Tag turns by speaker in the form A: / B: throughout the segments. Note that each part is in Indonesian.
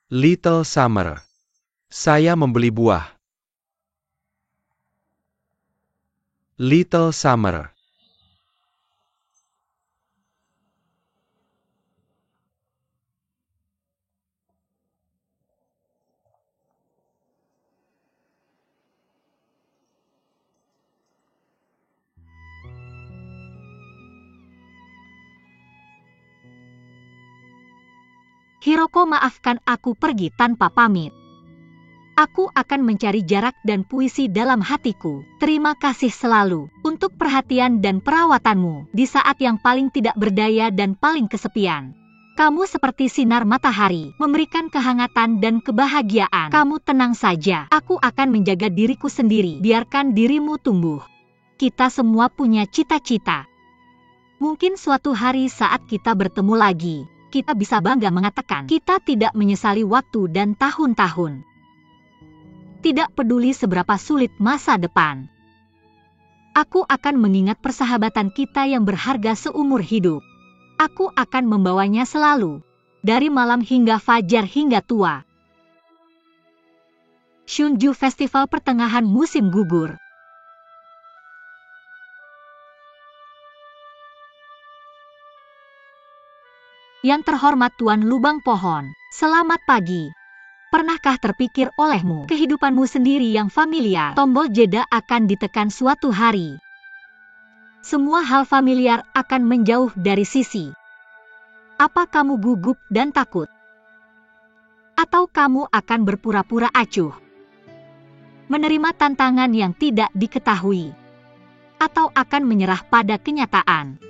A: Little Summer. Saya membeli buah. Little Summer.
B: Hiroko, maafkan aku pergi tanpa pamit. Aku akan mencari jarak dan puisi dalam hatiku. Terima kasih selalu untuk perhatian dan perawatanmu di saat yang paling tidak berdaya dan paling kesepian. Kamu seperti sinar matahari, memberikan kehangatan dan kebahagiaan. Kamu tenang saja, aku akan menjaga diriku sendiri. Biarkan dirimu tumbuh. Kita semua punya cita-cita. Mungkin suatu hari saat kita bertemu lagi, kita bisa bangga mengatakan kita tidak menyesali waktu dan tahun-tahun. Tidak peduli seberapa sulit masa depan. Aku akan mengingat persahabatan kita yang berharga seumur hidup. Aku akan membawanya selalu, dari malam hingga fajar hingga tua. Shunju Festival Pertengahan Musim Gugur. Yang terhormat Tuan Lubang Pohon, selamat pagi. Pernahkah terpikir olehmu kehidupanmu sendiri yang familiar? Tombol jeda akan ditekan suatu hari. Semua hal familiar akan menjauh dari sisi. Apa kamu gugup dan takut? Atau kamu akan berpura-pura acuh? Menerima tantangan yang tidak diketahui? Atau akan menyerah pada kenyataan?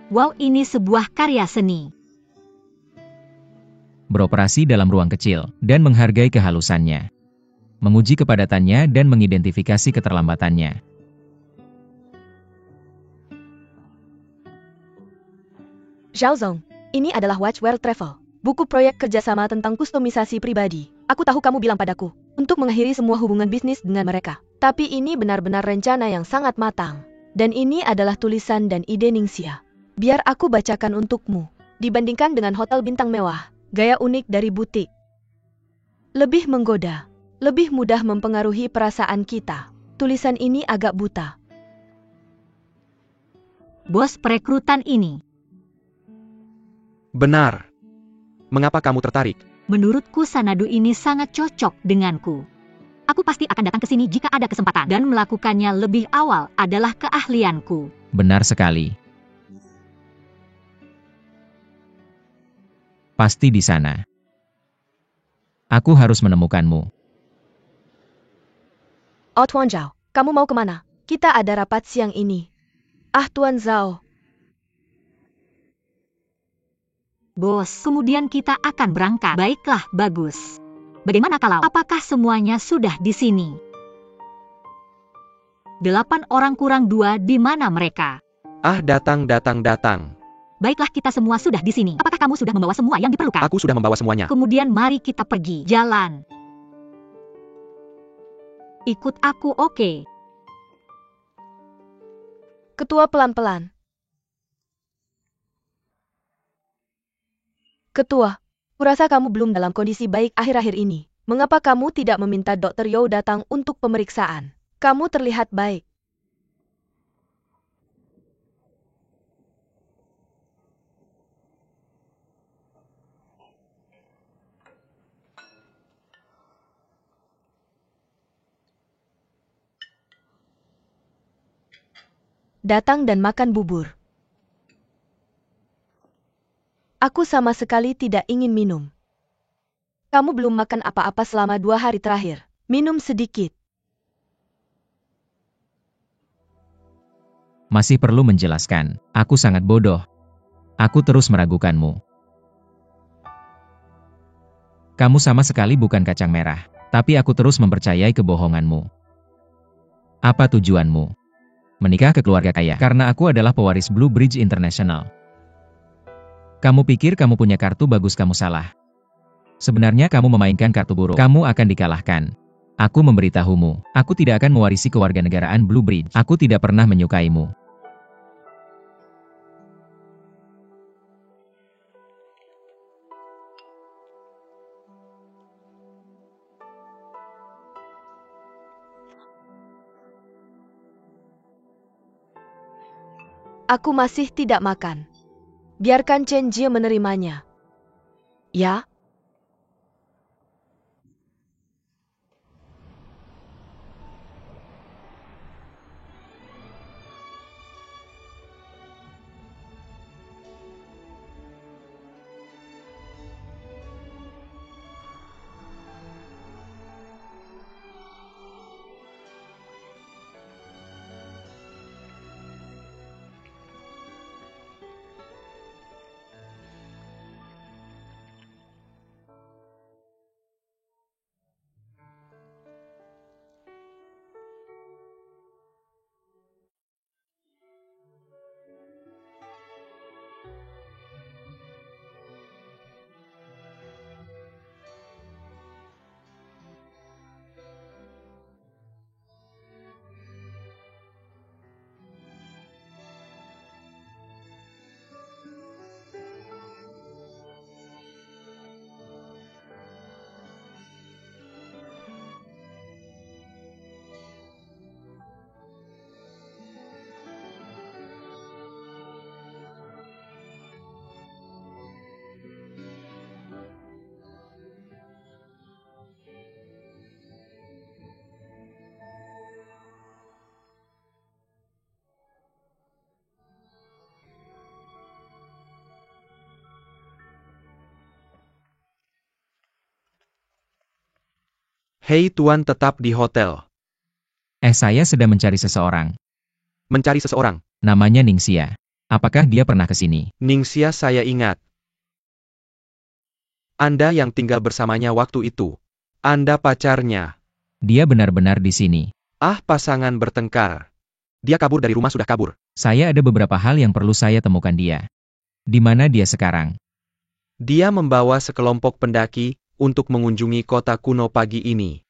B: Wow, ini sebuah karya seni.
C: Beroperasi dalam ruang kecil dan menghargai kehalusannya. Menguji kepadatannya dan mengidentifikasi keterlambatannya.
D: Zhao Zong, ini adalah Watch World Travel, buku proyek kerjasama tentang kustomisasi pribadi. Aku tahu kamu bilang padaku untuk mengakhiri semua hubungan bisnis dengan mereka. Tapi ini benar-benar rencana yang sangat matang. Dan ini adalah tulisan dan ide Ningxia. Biar aku bacakan untukmu. Dibandingkan dengan hotel bintang mewah, gaya unik dari butik. Lebih menggoda, lebih mudah mempengaruhi perasaan kita. Tulisan ini agak buta.
B: Bos perekrutan ini.
A: Benar. Mengapa kamu tertarik?
B: Menurutku Sanadu ini sangat cocok denganku. Aku pasti akan datang ke sini jika ada kesempatan. Dan melakukannya lebih awal adalah keahlianku.
C: Benar sekali. Pasti di sana. Aku harus menemukanmu.
D: Oh Tuan Zhao, kamu mau kemana? Kita ada rapat siang ini. Ah Tuan Zhao.
B: Bos, kemudian kita akan berangkat. Baiklah, bagus. Bagaimana kalau? Apakah semuanya sudah di sini? 8 orang kurang 2, di mana mereka?
A: Ah, datang.
B: Baiklah, kita semua sudah di sini. Apakah kamu sudah membawa semua yang diperlukan?
A: Aku sudah membawa semuanya.
B: Kemudian mari kita pergi. Jalan. Ikut aku, oke?
D: Ketua pelan-pelan. Ketua, kurasa kamu belum dalam kondisi baik akhir-akhir ini. Mengapa kamu tidak meminta Dr. You datang untuk pemeriksaan? Kamu terlihat baik. Datang dan makan bubur. Aku sama sekali tidak ingin minum. Kamu belum makan apa-apa selama 2 hari terakhir. Minum sedikit.
C: Masih perlu menjelaskan, aku sangat bodoh. Aku terus meragukanmu. Kamu sama sekali bukan kacang merah, tapi aku terus mempercayai kebohonganmu. Apa tujuanmu? Menikah ke keluarga kaya karena aku adalah pewaris Blue Bridge International. Kamu pikir kamu punya kartu bagus, kamu salah. Sebenarnya kamu memainkan kartu buruk. Kamu akan dikalahkan. Aku memberitahumu, aku tidak akan mewarisi kewarganegaraan Blue Bridge. Aku tidak pernah menyukaimu.
D: Aku masih tidak makan. Biarkan Chen Jie menerimanya. Ya?
A: Hei, Tuan tetap di hotel.
C: Saya sedang mencari seseorang.
A: Mencari seseorang.
C: Namanya Ningxia. Apakah dia pernah ke sini?
A: Ningxia, saya ingat. Anda yang tinggal bersamanya waktu itu. Anda pacarnya.
C: Dia benar-benar di sini.
A: Ah, pasangan bertengkar. Dia kabur dari rumah, sudah kabur.
C: Saya ada beberapa hal yang perlu saya temukan dia. Di mana dia sekarang?
A: Dia membawa sekelompok pendaki untuk mengunjungi kota kuno pagi ini.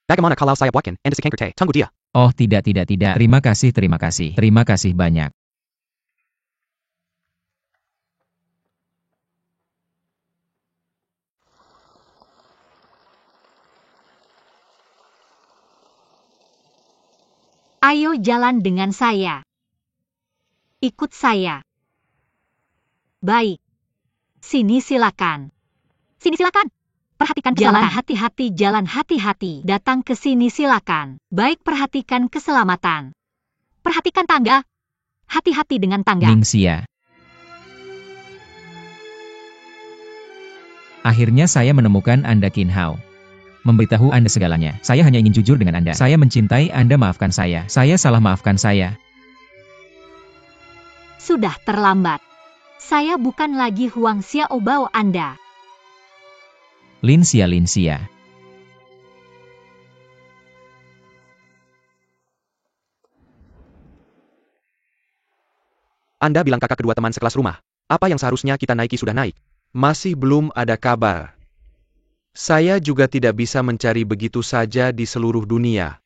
A: Bagaimana kalau saya buatkan Anda sekengkerte, tunggu dia.
C: Oh, tidak. Terima kasih. Terima kasih banyak.
B: Ayo jalan dengan saya. Ikut saya. Baik. Sini silakan. Sini silakan. Perhatikan jalan hati-hati, jalan hati-hati. Datang ke sini silakan. Baik, perhatikan keselamatan. Perhatikan tangga. Hati-hati dengan tangga.
C: Ningxia. Akhirnya saya menemukan Anda, Qin Hao. Memberitahu Anda segalanya. Saya hanya ingin jujur dengan Anda. Saya mencintai Anda, maafkan saya. Saya salah, maafkan saya.
B: Sudah terlambat. Saya bukan lagi Huang Xiaobao Anda.
C: Linxia.
A: Anda bilang kakak kedua teman sekelas rumah. Apa yang seharusnya kita naiki sudah naik. Masih belum ada kabar. Saya juga tidak bisa mencari begitu saja di seluruh dunia.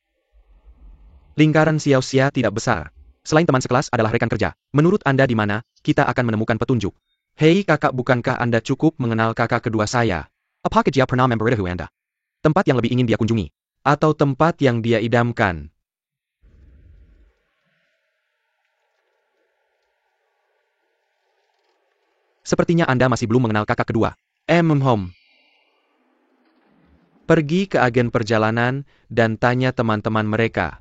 A: Lingkaran Xiaoxia tidak besar. Selain teman sekelas adalah rekan kerja. Menurut Anda di mana, kita akan menemukan petunjuk. Hei kakak, bukankah Anda cukup mengenal kakak kedua saya? Apakah dia pernah memberitahu Anda? Tempat yang lebih ingin dia kunjungi? Atau tempat yang dia idamkan? Sepertinya Anda masih belum mengenal kakak kedua. Pergi ke agen perjalanan dan tanya teman-teman mereka.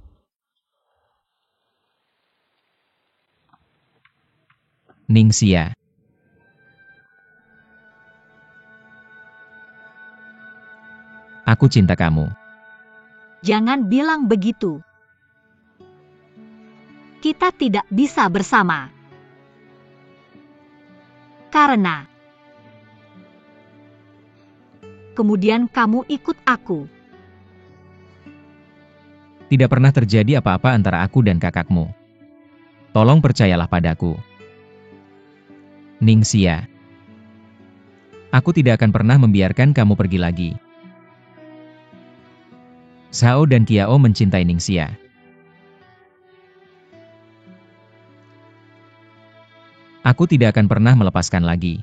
C: Ningxia. Aku cinta kamu.
B: Jangan bilang begitu. kita tidak bisa bersama. Karena kemudian kamu ikut aku.
C: Tidak pernah terjadi apa-apa antara aku dan kakakmu. Tolong percayalah padaku. Ningxia. Aku tidak akan pernah membiarkan kamu pergi lagi. Zhao dan Qiao mencintai Ningxia. Aku tidak akan pernah melepaskan lagi.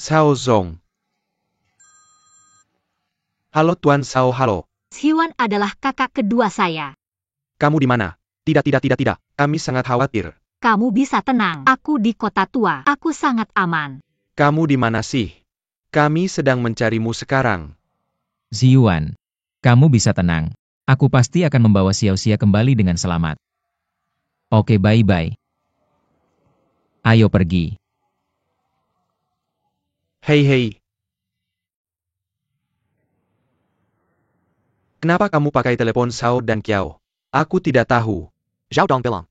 A: Zhao Zong. Halo Tuan Zhao, halo.
B: Ziwan adalah kakak kedua saya.
A: Kamu di mana? Tidak. Kami sangat khawatir.
B: Kamu bisa tenang. Aku di kota tua. Aku sangat aman.
A: Kamu di mana sih? Kami sedang mencarimu sekarang.
C: Ziyuan, kamu bisa tenang. Aku pasti akan membawa Xiaoxia kembali dengan selamat. Oke, bye-bye. Ayo pergi.
A: Hei. Kenapa kamu pakai telepon Zhao dan Qiao? Aku tidak tahu. Zhao Dong bilang.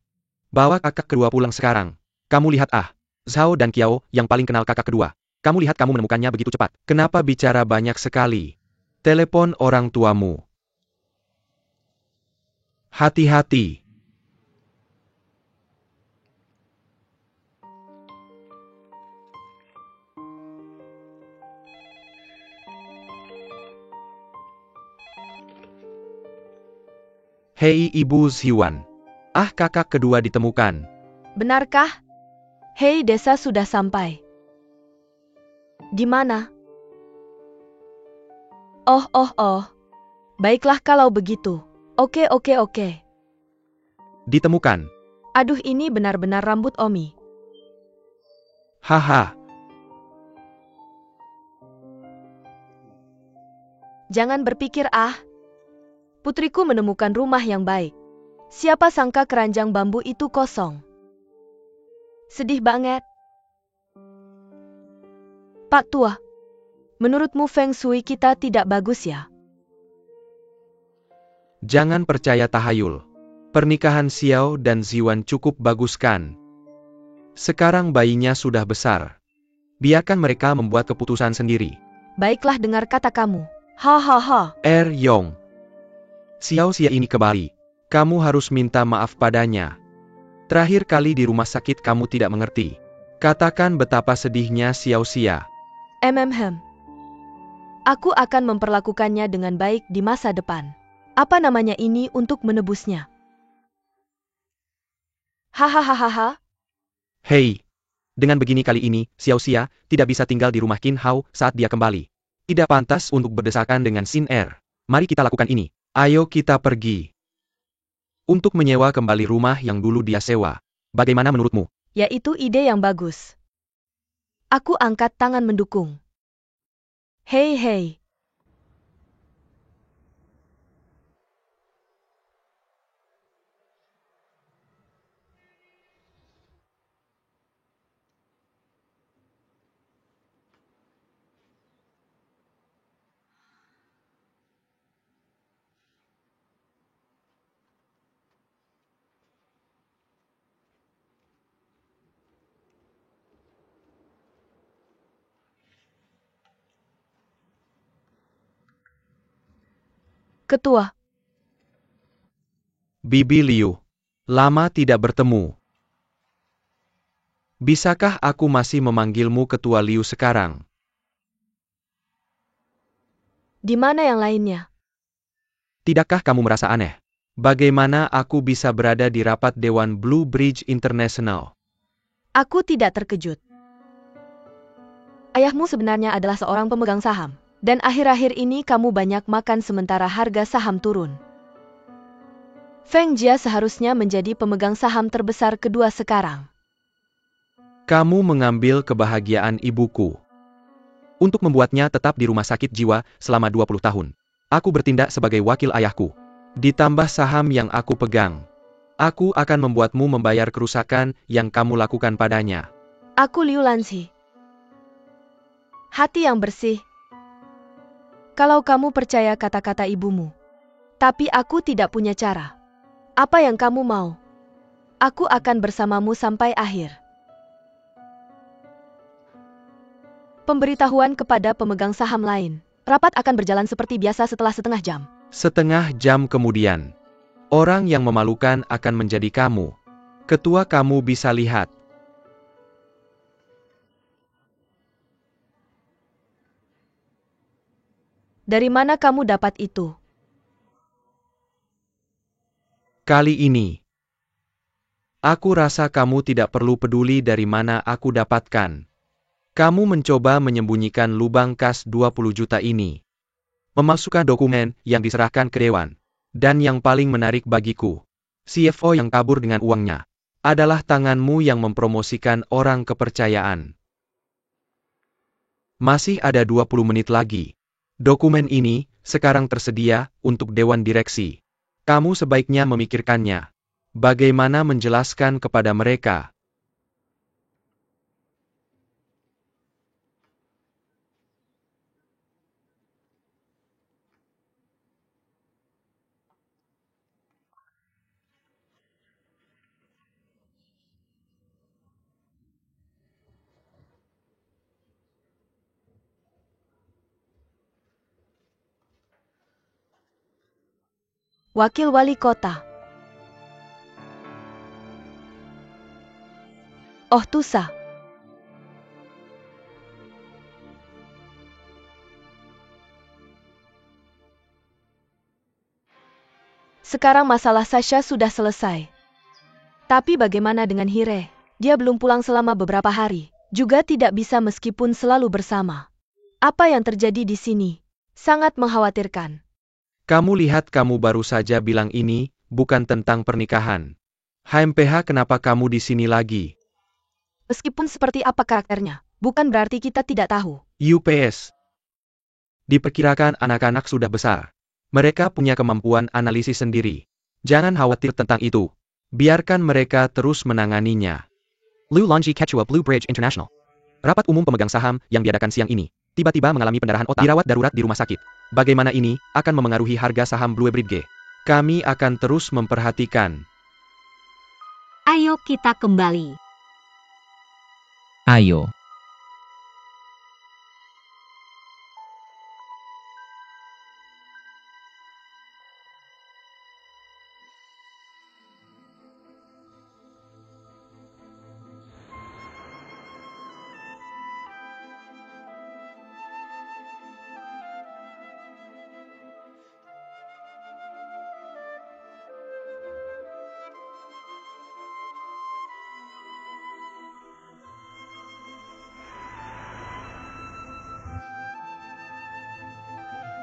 A: Bawa kakak kedua pulang sekarang. Kamu lihat Zhao dan Qiao yang paling kenal kakak kedua. Kamu lihat kamu menemukannya begitu cepat. Kenapa bicara banyak sekali? Telepon orang tuamu. Hati-hati. Hei Ibu Ziwan. Kakak kedua ditemukan.
D: Benarkah? Hei, desa sudah sampai. Di mana? Oh. Baiklah kalau begitu. Oke.
A: Ditemukan.
D: Aduh, ini benar-benar rambut Omi.
A: Haha.
D: Jangan berpikir Putriku menemukan rumah yang baik. Siapa sangka keranjang bambu itu kosong. Sedih banget. Pak Tua, menurutmu Feng Shui kita tidak bagus ya?
A: Jangan percaya tahayul. Pernikahan Xiao dan Ziwan cukup bagus kan? Sekarang bayinya sudah besar. Biarkan mereka membuat keputusan sendiri.
D: Baiklah, dengar kata kamu. Ha.
A: Yong. Xiaoxia ini kembali. Kamu harus minta maaf padanya. Terakhir kali di rumah sakit kamu tidak mengerti. Katakan betapa sedihnya Xiaoxia.
D: Aku akan memperlakukannya dengan baik di masa depan. Apa namanya ini untuk menebusnya? Hahaha.
A: Hei, dengan begini kali ini, Xiao Xia tidak bisa tinggal di rumah Qin Hao saat dia kembali. Tidak pantas untuk berdesakan dengan Xin Er. Mari kita lakukan ini. Ayo kita pergi. Untuk menyewa kembali rumah yang dulu dia sewa. Bagaimana menurutmu?
D: Yaitu ide yang bagus. Aku angkat tangan mendukung. Hei. Ketua,
A: Bibi Liu. Lama tidak bertemu. Bisakah aku masih memanggilmu Ketua Liu sekarang?
D: di mana yang lainnya?
A: Tidakkah kamu merasa aneh? Bagaimana aku bisa berada di rapat Dewan Blue Bridge International?
D: Aku tidak terkejut. Ayahmu sebenarnya adalah seorang pemegang saham. Dan akhir-akhir ini kamu banyak makan sementara harga saham turun. Feng Jia seharusnya menjadi pemegang saham terbesar kedua sekarang.
A: Kamu mengambil kebahagiaan ibuku. Untuk membuatnya tetap di rumah sakit jiwa selama 20 tahun. Aku bertindak sebagai wakil ayahku. Ditambah saham yang aku pegang. Aku akan membuatmu membayar kerusakan yang kamu lakukan padanya.
D: Aku Liu Lanzi. Hati yang bersih. Kalau kamu percaya kata-kata ibumu. Tapi aku tidak punya cara. Apa yang kamu mau? Aku akan bersamamu sampai akhir. Pemberitahuan kepada pemegang saham lain. Rapat akan berjalan seperti biasa setelah setengah jam.
A: Setengah jam kemudian, orang yang memalukan akan menjadi kamu. Ketua kamu bisa lihat.
D: Dari mana kamu dapat itu?
A: Kali ini, aku rasa kamu tidak perlu peduli dari mana aku dapatkan. Kamu mencoba menyembunyikan lubang kas 20 juta ini. Memasukkan dokumen yang diserahkan ke Dewan. Dan yang paling menarik bagiku, CFO yang kabur dengan uangnya, adalah tanganmu yang mempromosikan orang kepercayaan. Masih ada 20 menit lagi. Dokumen ini sekarang tersedia untuk Dewan Direksi. Kamu sebaiknya memikirkannya. Bagaimana menjelaskan kepada mereka?
D: Wakil Wali Kota. Oh Tusa. Sekarang masalah Sasha sudah selesai. Tapi bagaimana dengan Hire? Dia belum pulang selama beberapa hari. Juga tidak bisa meskipun selalu bersama. Apa yang terjadi di sini? Sangat mengkhawatirkan.
A: Kamu lihat kamu baru saja bilang ini, bukan tentang pernikahan. HMPH kenapa kamu di sini lagi?
D: Meskipun seperti apa karakternya, bukan berarti kita tidak tahu.
A: UPS. Diperkirakan anak-anak sudah besar. Mereka punya kemampuan analisis sendiri. Jangan khawatir tentang itu. Biarkan mereka terus menanganinya. Liu Longji Ketua Blue Bridge International. Rapat umum pemegang saham yang diadakan siang ini, tiba-tiba mengalami pendarahan otak, dirawat darurat di rumah sakit. Bagaimana ini akan memengaruhi harga saham Blue Bridge? Kami akan terus memperhatikan.
B: Ayo kita kembali.
C: Ayo.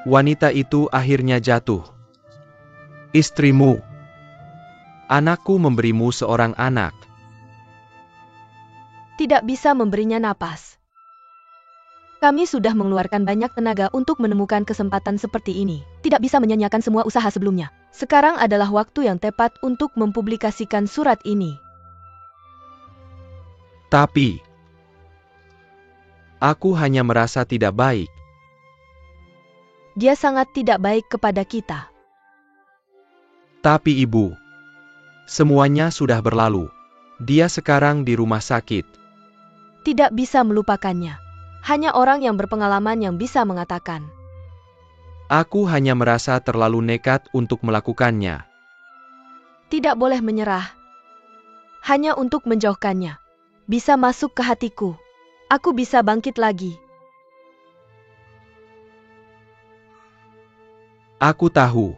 A: Wanita itu akhirnya jatuh. Istrimu. Anakku memberimu seorang anak.
D: Tidak bisa memberinya napas. Kami sudah mengeluarkan banyak tenaga untuk menemukan kesempatan seperti ini. Tidak bisa menyanyiakan semua usaha sebelumnya. Sekarang adalah waktu yang tepat untuk mempublikasikan surat ini.
A: Tapi, aku hanya merasa tidak baik.
D: Dia sangat tidak baik kepada kita.
A: Tapi ibu, semuanya sudah berlalu. Dia sekarang di rumah sakit.
D: Tidak bisa melupakannya. Hanya orang yang berpengalaman yang bisa mengatakan.
A: Aku hanya merasa terlalu nekat untuk melakukannya.
D: Tidak boleh menyerah. Hanya untuk menjauhkannya. Bisa masuk ke hatiku. Aku bisa bangkit lagi.
A: Aku tahu.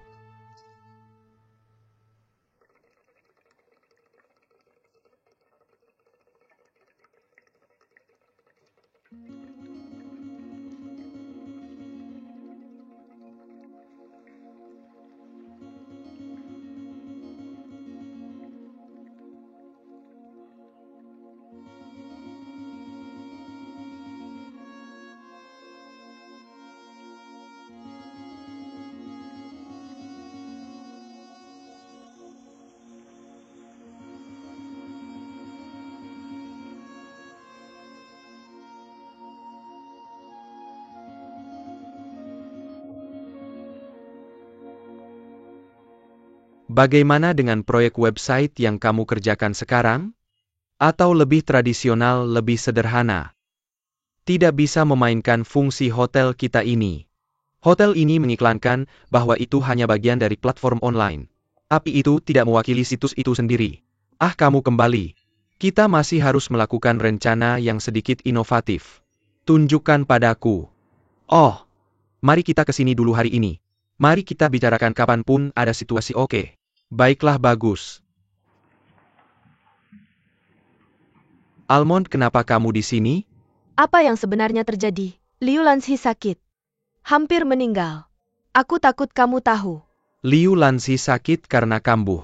A: Bagaimana dengan proyek website yang kamu kerjakan sekarang? Atau lebih tradisional, lebih sederhana? Tidak bisa memainkan fungsi hotel kita ini. Hotel ini mengiklankan bahwa itu hanya bagian dari platform online. Tapi itu tidak mewakili situs itu sendiri. Kamu kembali. Kita masih harus melakukan rencana yang sedikit inovatif. Tunjukkan padaku. Oh, mari kita ke sini dulu hari ini. Mari kita bicarakan kapanpun ada situasi oke. Baiklah, bagus. Almond, kenapa kamu di sini?
D: Apa yang sebenarnya terjadi? Liu Lanzi sakit. Hampir meninggal. Aku takut kamu tahu.
A: Liu Lanzi sakit karena kambuh.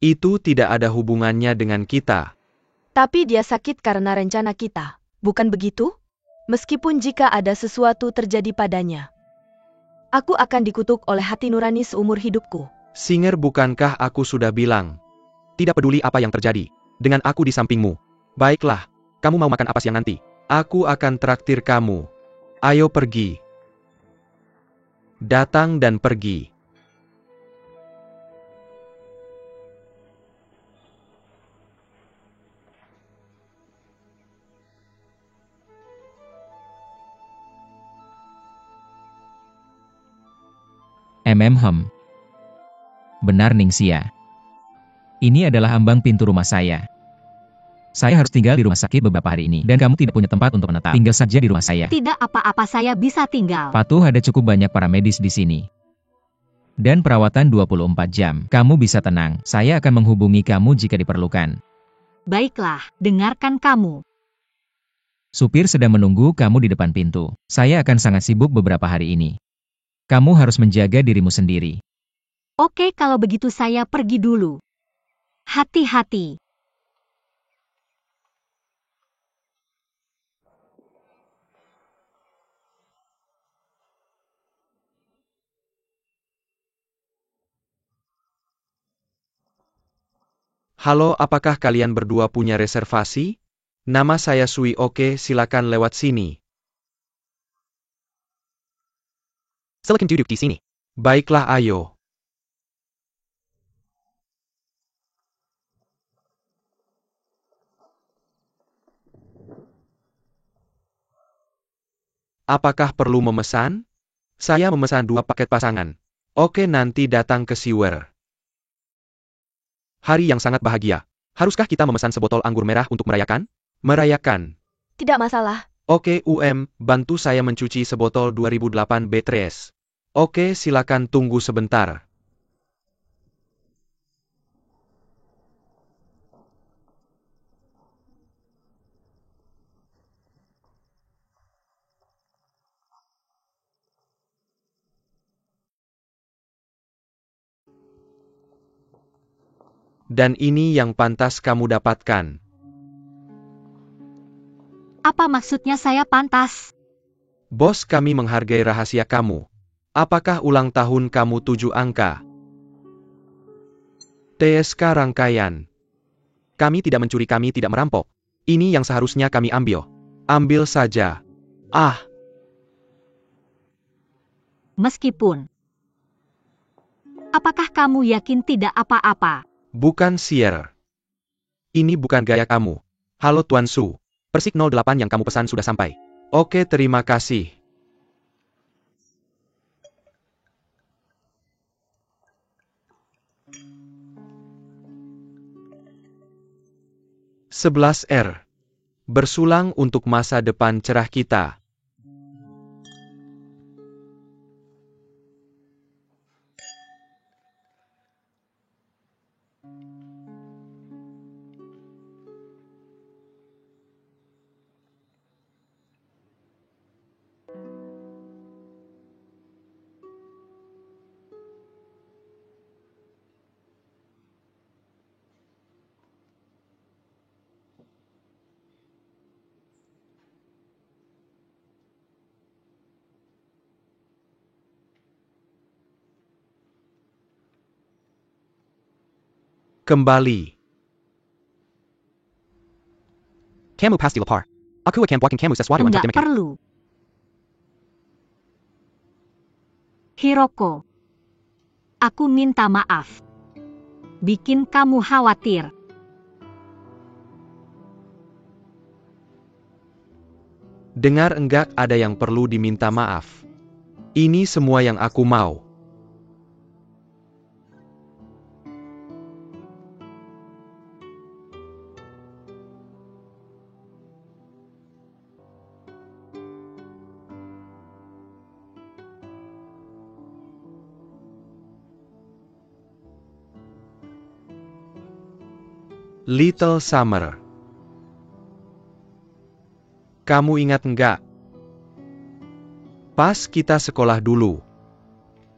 A: Itu tidak ada hubungannya dengan kita.
D: Tapi dia sakit karena rencana kita. Bukan begitu? Meskipun jika ada sesuatu terjadi padanya. Aku akan dikutuk oleh hati nurani seumur hidupku.
A: Singer, bukankah aku sudah bilang? Tidak peduli apa yang terjadi. Dengan aku di sampingmu. Baiklah, kamu mau makan apa siang nanti? Aku akan traktir kamu. Ayo pergi. Datang dan pergi.
C: Benar, Ningxia. Ini adalah ambang pintu rumah saya. Saya harus tinggal di rumah sakit beberapa hari ini, dan kamu tidak punya tempat untuk menetap. Tinggal saja di rumah saya.
B: Tidak apa-apa, saya bisa tinggal.
C: Patuh, ada cukup banyak para medis di sini. Dan perawatan 24 jam. Kamu bisa tenang, saya akan menghubungi kamu jika diperlukan.
B: Baiklah, dengarkan kamu.
C: Supir sedang menunggu kamu di depan pintu. Saya akan sangat sibuk beberapa hari ini. Kamu harus menjaga dirimu sendiri.
B: Oke, kalau begitu saya pergi dulu. Hati-hati.
A: Halo, apakah kalian berdua punya reservasi? Nama saya Sui. Oke, silakan lewat sini. Silakan duduk di sini. Baiklah, ayo. Apakah perlu memesan? Saya memesan 2 paket pasangan. Oke, nanti datang ke Siwer. Hari yang sangat bahagia. Haruskah kita memesan sebotol anggur merah untuk merayakan? Merayakan.
D: Tidak masalah.
A: Oke, bantu saya mencuci sebotol 2008 B3S. Oke, silakan tunggu sebentar. Dan ini yang pantas kamu dapatkan.
B: Apa maksudnya saya pantas?
A: Bos kami menghargai rahasia kamu. Apakah ulang tahun kamu 7 angka? TSK rangkaian. Kami tidak mencuri, kami tidak merampok. Ini yang seharusnya kami ambil. Ambil saja. Ah,
B: Meskipun. Apakah kamu yakin tidak apa-apa?
A: bukan Sier. Ini bukan gaya kamu. Halo Tuan Su. Persik 08 yang kamu pesan sudah sampai. Oke, terima kasih. R. Bersulang untuk masa depan cerah kita. Kembali. Kamu pasti lapar. Aku akan buatkan kamu sesuatu untuk
B: Enggak
A: dimakan.
B: perlu. Hiroko. Aku minta maaf. Bikin kamu khawatir.
A: Dengar, enggak ada yang perlu diminta maaf. Ini semua yang aku mau. Little Summer. Kamu ingat enggak? Pas kita sekolah dulu.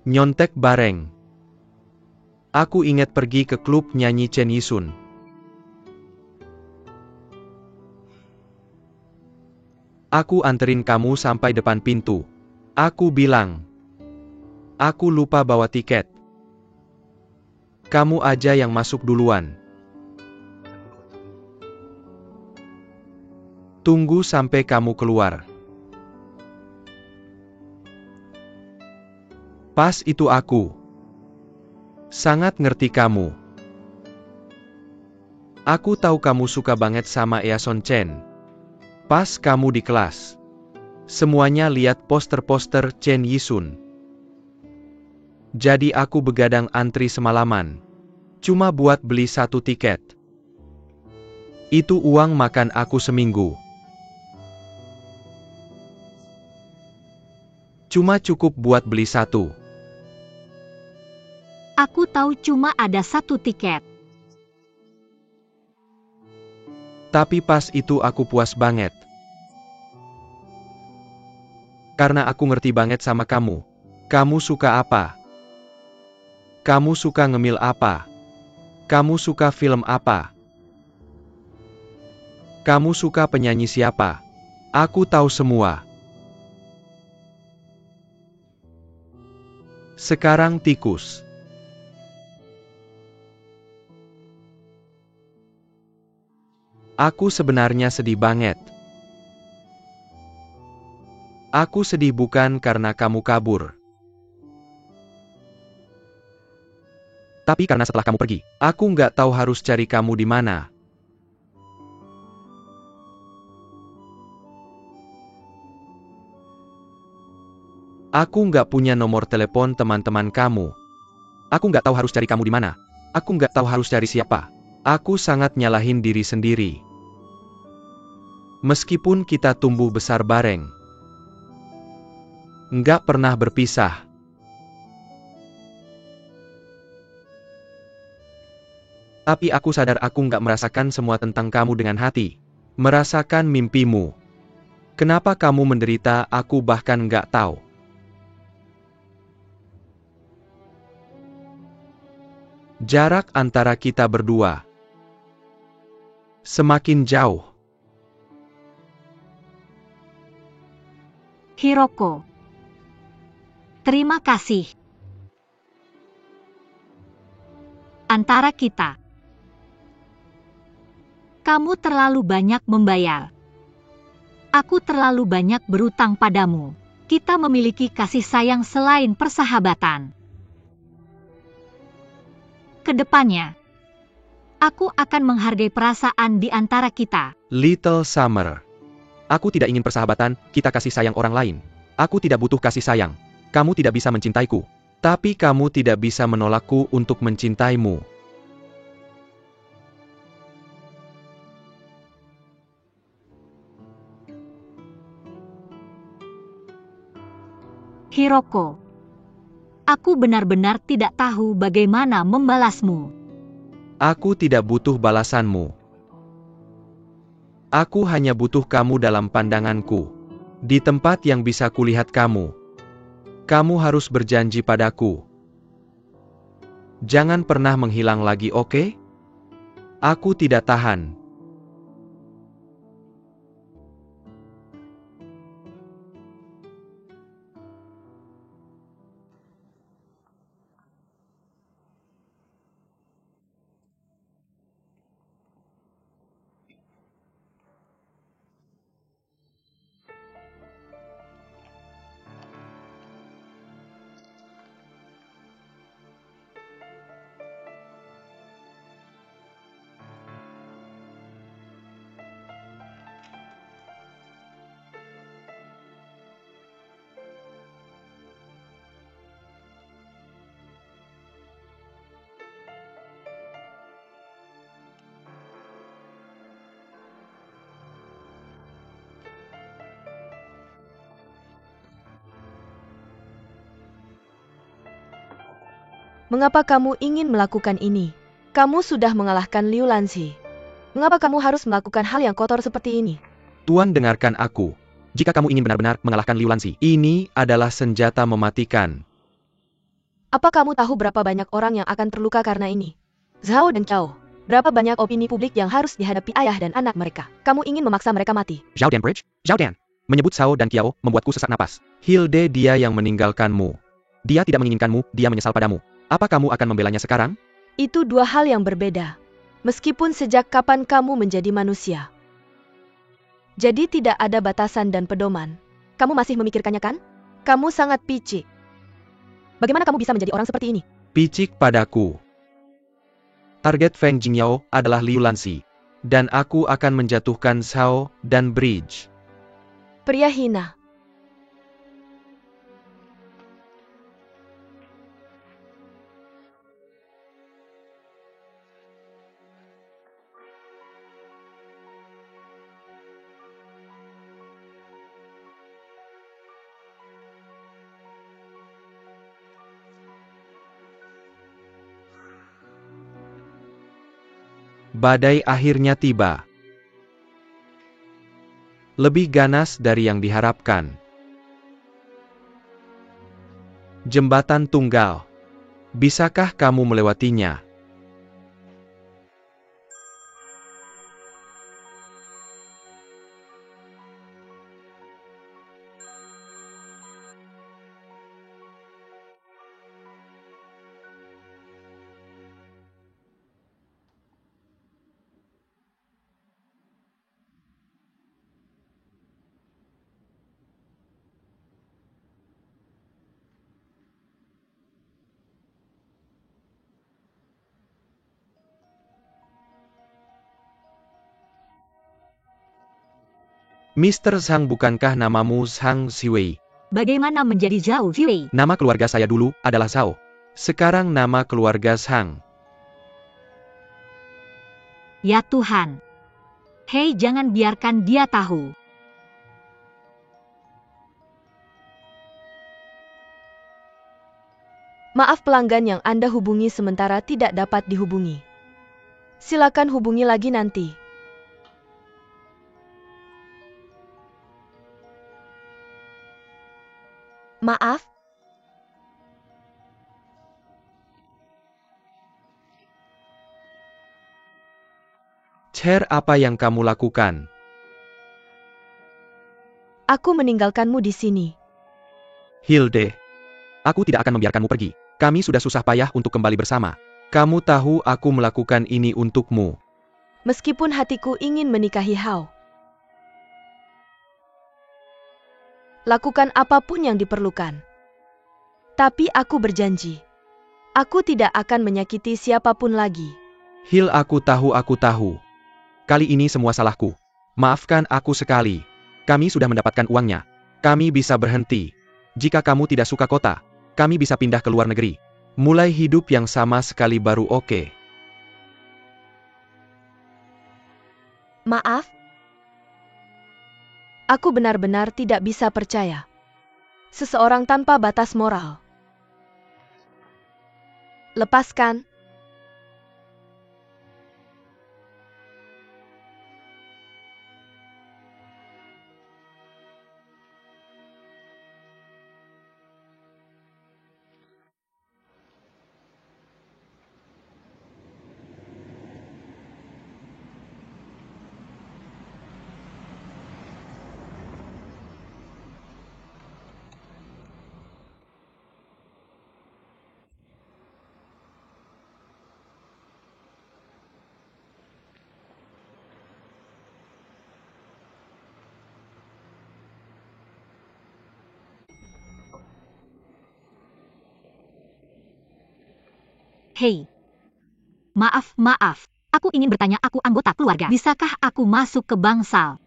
A: Nyontek bareng. Aku ingat pergi ke klub nyanyi Chen Yisun. Aku anterin kamu sampai depan pintu. Aku bilang, aku lupa bawa tiket. Kamu aja yang masuk duluan. Tunggu sampai kamu keluar. Pas itu aku sangat ngerti kamu. Aku tahu kamu suka banget sama Eason Chen. Pas kamu di kelas, semuanya lihat poster-poster Chen Yisun. Jadi aku begadang antri semalaman. Cuma buat beli 1 tiket. Itu uang makan aku seminggu. Cuma cukup buat beli 1.
B: Aku tahu cuma ada 1 tiket.
A: Tapi pas itu aku puas banget. Karena aku ngerti banget sama kamu. Kamu suka apa? Kamu suka ngemil apa? Kamu suka film apa? Kamu suka penyanyi siapa? Aku tahu semua. Sekarang tikus. Aku sebenarnya sedih banget. Aku sedih bukan karena kamu kabur. Tapi karena setelah kamu pergi, aku nggak tahu harus cari kamu di mana. Aku nggak punya nomor telepon teman-teman kamu. Aku nggak tahu harus cari kamu di mana. Aku nggak tahu harus cari siapa. Aku sangat nyalahin diri sendiri. Meskipun kita tumbuh besar bareng, nggak pernah berpisah. Tapi aku sadar aku nggak merasakan semua tentang kamu dengan hati. Merasakan mimpimu. Kenapa kamu menderita, aku bahkan nggak tahu. 。Jarak antara kita berdua semakin jauh.
B: Hiroko. Terima kasih. Antara kita. Kamu terlalu banyak membayar. Aku terlalu banyak berutang padamu. Kita memiliki kasih sayang selain persahabatan. Kedepannya, aku akan menghargai perasaan di antara kita.
A: Little Summer. Aku tidak ingin persahabatan, kita kasih sayang orang lain. Aku tidak butuh kasih sayang. Kamu tidak bisa mencintaiku. Tapi kamu tidak bisa menolakku untuk mencintaimu.
B: Hiroko. Aku benar-benar tidak tahu bagaimana membalasmu.
A: Aku tidak butuh balasanmu. Aku hanya butuh kamu dalam pandanganku. Di tempat yang bisa kulihat kamu. Kamu harus berjanji padaku. Jangan pernah menghilang lagi, oke? Aku tidak tahan.
D: Mengapa kamu ingin melakukan ini? Kamu sudah mengalahkan Liu Lanzi. Mengapa kamu harus melakukan hal yang kotor seperti ini?
A: Tuan, dengarkan aku. Jika kamu ingin benar-benar mengalahkan Liu Lanzi, ini adalah senjata mematikan.
D: Apa kamu tahu berapa banyak orang yang akan terluka karena ini? Zhao dan Chao. Berapa banyak opini publik yang harus dihadapi ayah dan anak mereka? Kamu ingin memaksa mereka mati?
A: Zhao Dan Bridge? Zhao Dan. Menyebut Zhao dan Qiao membuatku sesak napas. Hilde, dia yang meninggalkanmu. Dia tidak menginginkanmu, dia menyesal padamu. Apa kamu akan membelanya sekarang?
D: Itu dua hal yang berbeda. Meskipun sejak kapan kamu menjadi manusia. Jadi tidak ada batasan dan pedoman. Kamu masih memikirkannya kan? Kamu sangat picik. Bagaimana kamu bisa menjadi orang seperti ini?
A: Picik padaku. Target Feng Jingyao adalah Liu Lanzi. Dan aku akan menjatuhkan Zhao dan Bridge.
D: Pria hina.
A: Badai akhirnya tiba. Lebih ganas dari yang diharapkan. Jembatan tunggal. Bisakah kamu melewatinya? Mr. Zhang, bukankah namamu Zhang Ziwei?
B: Bagaimana menjadi Zhao Ziwei?
A: Nama keluarga saya dulu adalah Zhao. Sekarang nama keluarga Zhang.
B: Ya Tuhan. Hei, jangan biarkan dia tahu.
D: Maaf, pelanggan yang Anda hubungi sementara tidak dapat dihubungi. Silakan hubungi lagi nanti. Maaf.
A: Cher, apa yang kamu lakukan?
D: Aku meninggalkanmu di sini.
A: Hilde, aku tidak akan membiarkanmu pergi. Kami sudah susah payah untuk kembali bersama. Kamu tahu aku melakukan ini untukmu.
D: Meskipun hatiku ingin menikahi Hao. Lakukan apapun yang diperlukan. Tapi aku berjanji. Aku tidak akan menyakiti siapapun lagi.
A: Hil, aku tahu. Kali ini semua salahku. Maafkan aku sekali. Kami sudah mendapatkan uangnya. Kami bisa berhenti. Jika kamu tidak suka kota, kami bisa pindah ke luar negeri. Mulai hidup yang sama sekali baru oke.
D: Maaf? Aku benar-benar tidak bisa percaya. Seseorang tanpa batas moral. Lepaskan.
B: Hei. Maaf. Aku ingin bertanya, aku anggota keluarga. Bisakah aku masuk ke bangsal?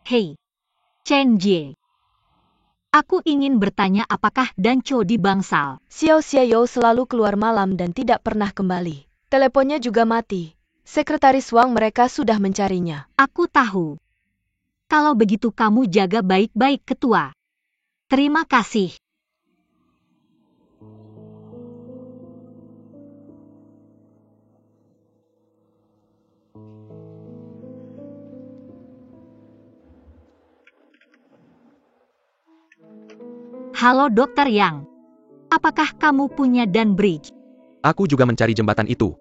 B: Hei. Chen Jie. Aku ingin bertanya, apakah Danco di bangsal?
D: Xiao Xiao selalu keluar malam dan tidak pernah kembali. Teleponnya juga mati. Sekretaris Wang mereka sudah mencarinya.
B: Aku tahu. Kalau begitu kamu jaga baik-baik, Ketua. Terima kasih. Halo Dokter Yang. Apakah kamu punya Dan Bridge?
A: Aku juga mencari jembatan itu.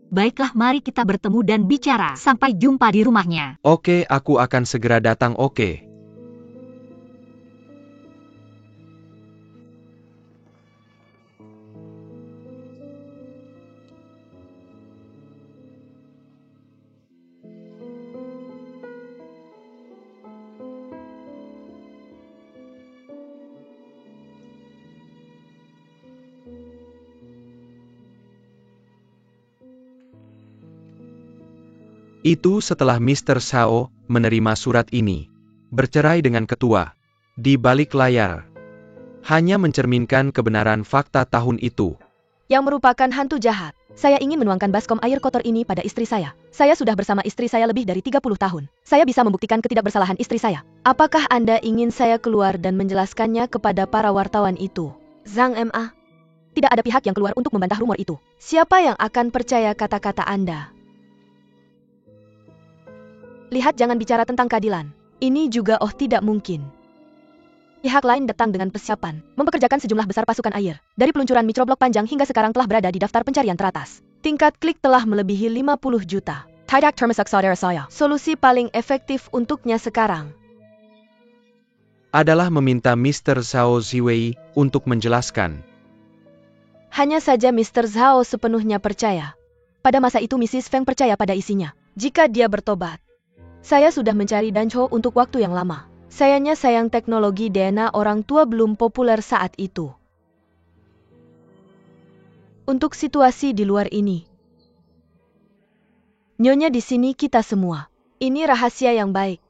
B: Baiklah, mari kita bertemu dan bicara. Sampai jumpa di rumahnya.
A: Oke, aku akan segera datang, oke. Itu setelah Mr. Shao menerima surat ini. Bercerai dengan ketua. Di balik layar. Hanya mencerminkan kebenaran fakta tahun itu.
D: Yang merupakan hantu jahat. Saya ingin menuangkan baskom air kotor ini pada istri saya. Saya sudah bersama istri saya lebih dari 30 tahun. Saya bisa membuktikan ketidakbersalahan istri saya. Apakah Anda ingin saya keluar dan menjelaskannya kepada para wartawan itu? Zhang Ma. Tidak ada pihak yang keluar untuk membantah rumor itu. Siapa yang akan percaya kata-kata Anda? Lihat, jangan bicara tentang keadilan. Ini juga tidak mungkin. Pihak lain datang dengan persiapan, mempekerjakan sejumlah besar pasukan air. Dari peluncuran microblog panjang hingga sekarang telah berada di daftar pencarian teratas. Tingkat klik telah melebihi 50 juta. Tidak termasuk saudara saya. Solusi paling efektif untuknya sekarang
A: adalah meminta Mr. Zhao Ziwei untuk menjelaskan.
D: Hanya saja Mr. Zhao sepenuhnya percaya. Pada masa itu Mrs. Feng percaya pada isinya. Jika dia bertobat. Saya sudah mencari Danco untuk waktu yang lama. Sayangnya teknologi DNA orang tua belum populer saat itu. Untuk situasi di luar ini. Nyonya di sini kita semua. Ini rahasia yang baik.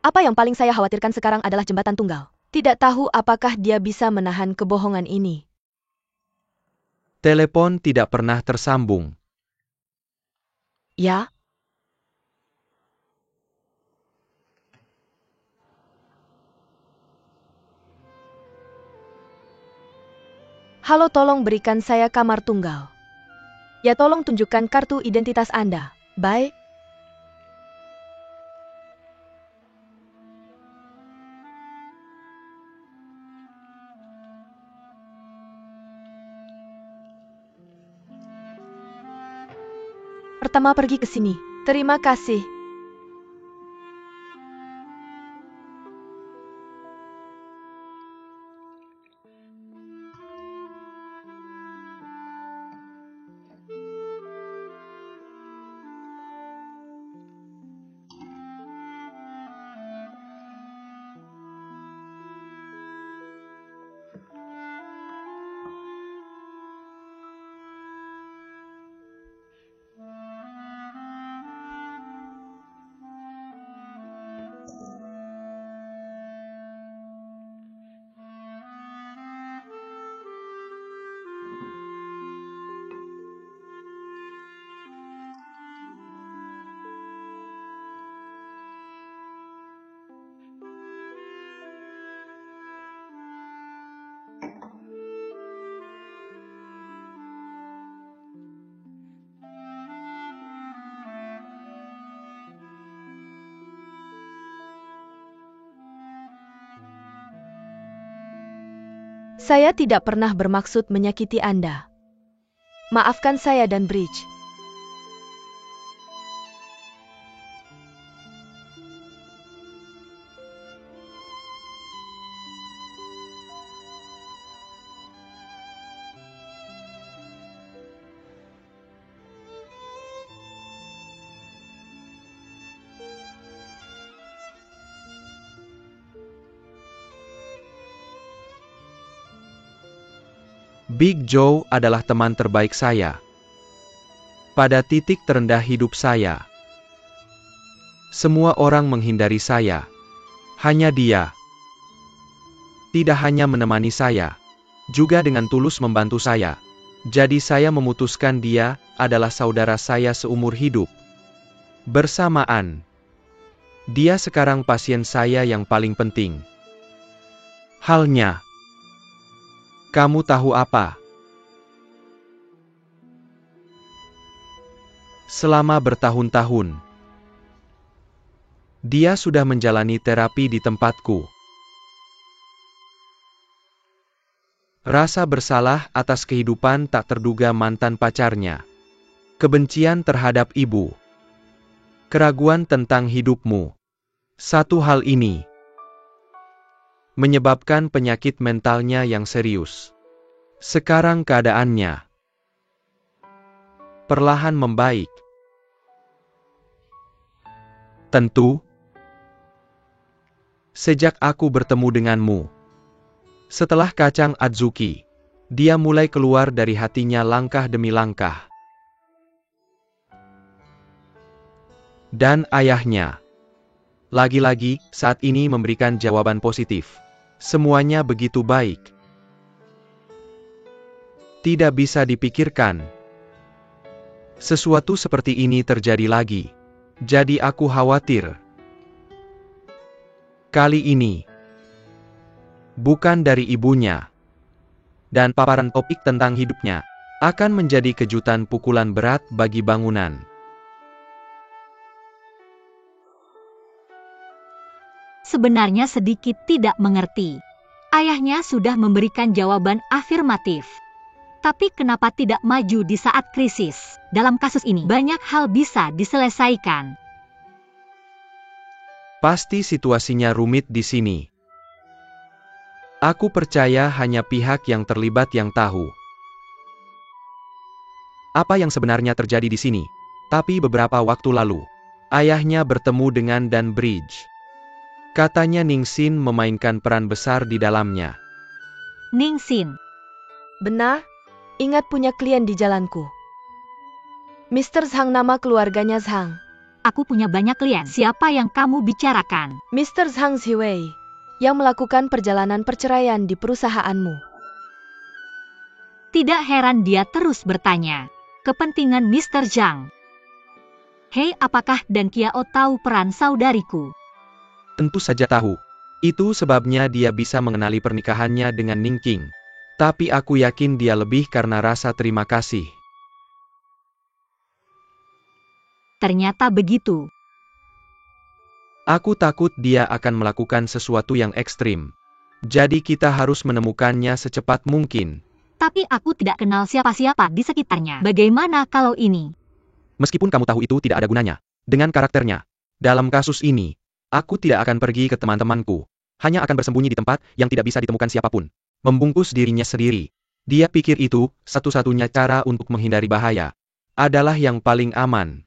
D: Apa yang paling saya khawatirkan sekarang adalah jembatan tunggal. Tidak tahu apakah dia bisa menahan kebohongan ini.
A: Telepon tidak pernah tersambung.
D: Ya? Halo, tolong berikan saya kamar tunggal. Ya, tolong tunjukkan kartu identitas Anda. Baik. Pertama pergi ke sini. Terima kasih. Saya tidak pernah bermaksud menyakiti Anda. Maafkan saya dan Bridge.
A: Big Joe adalah teman terbaik saya. Pada titik terendah hidup saya, semua orang menghindari saya. Hanya dia. Tidak hanya menemani saya, juga dengan tulus membantu saya. Jadi saya memutuskan dia adalah saudara saya seumur hidup. Bersamaan, dia sekarang pasien saya yang paling penting. Halnya, kamu tahu apa? Selama bertahun-tahun, dia sudah menjalani terapi di tempatku. Rasa bersalah atas kehidupan tak terduga mantan pacarnya. Kebencian terhadap ibu. Keraguan tentang hidupmu. Satu hal ini menyebabkan penyakit mentalnya yang serius. Sekarang keadaannya perlahan membaik. Tentu, sejak aku bertemu denganmu, setelah kacang Atsuki, dia mulai keluar dari hatinya langkah demi langkah. Dan ayahnya, lagi-lagi, saat ini memberikan jawaban positif. Semuanya begitu baik. Tidak bisa dipikirkan. Sesuatu seperti ini terjadi lagi. Jadi aku khawatir. Kali ini, bukan dari ibunya. Dan paparan topik tentang hidupnya akan menjadi kejutan pukulan berat bagi bangunan.
B: Sebenarnya sedikit tidak mengerti. Ayahnya sudah memberikan jawaban afirmatif. Tapi kenapa tidak maju di saat krisis? Dalam kasus ini, banyak hal bisa diselesaikan.
A: Pasti situasinya rumit di sini. Aku percaya hanya pihak yang terlibat yang tahu apa yang sebenarnya terjadi di sini. Tapi beberapa waktu lalu, ayahnya bertemu dengan Dan Bridge. Katanya Ningsin memainkan peran besar di dalamnya.
B: Ningsin.
D: Benar? Ingat punya klien di jalanku. Mr. Zhang, nama keluarganya Zhang.
B: Aku punya banyak klien. Siapa yang kamu bicarakan?
D: Mr. Zhang Ziwei, yang melakukan perjalanan perceraian di perusahaanmu.
B: Tidak heran dia terus bertanya. Kepentingan Mr. Zhang. Hei, apakah Dan Kiao tahu peran saudariku?
A: Tentu saja tahu. Itu sebabnya dia bisa mengenali pernikahannya dengan Ning King. Tapi aku yakin dia lebih karena rasa terima kasih.
B: Ternyata begitu.
A: Aku takut dia akan melakukan sesuatu yang ekstrim. Jadi kita harus menemukannya secepat mungkin.
B: Tapi aku tidak kenal siapa-siapa di sekitarnya. Bagaimana kalau ini?
A: Meskipun kamu tahu itu tidak ada gunanya. Dengan karakternya. Dalam kasus ini, aku tidak akan pergi ke teman-temanku. Hanya akan bersembunyi di tempat yang tidak bisa ditemukan siapapun. Membungkus dirinya sendiri. Dia pikir itu, satu-satunya cara untuk menghindari bahaya. Adalah yang paling aman.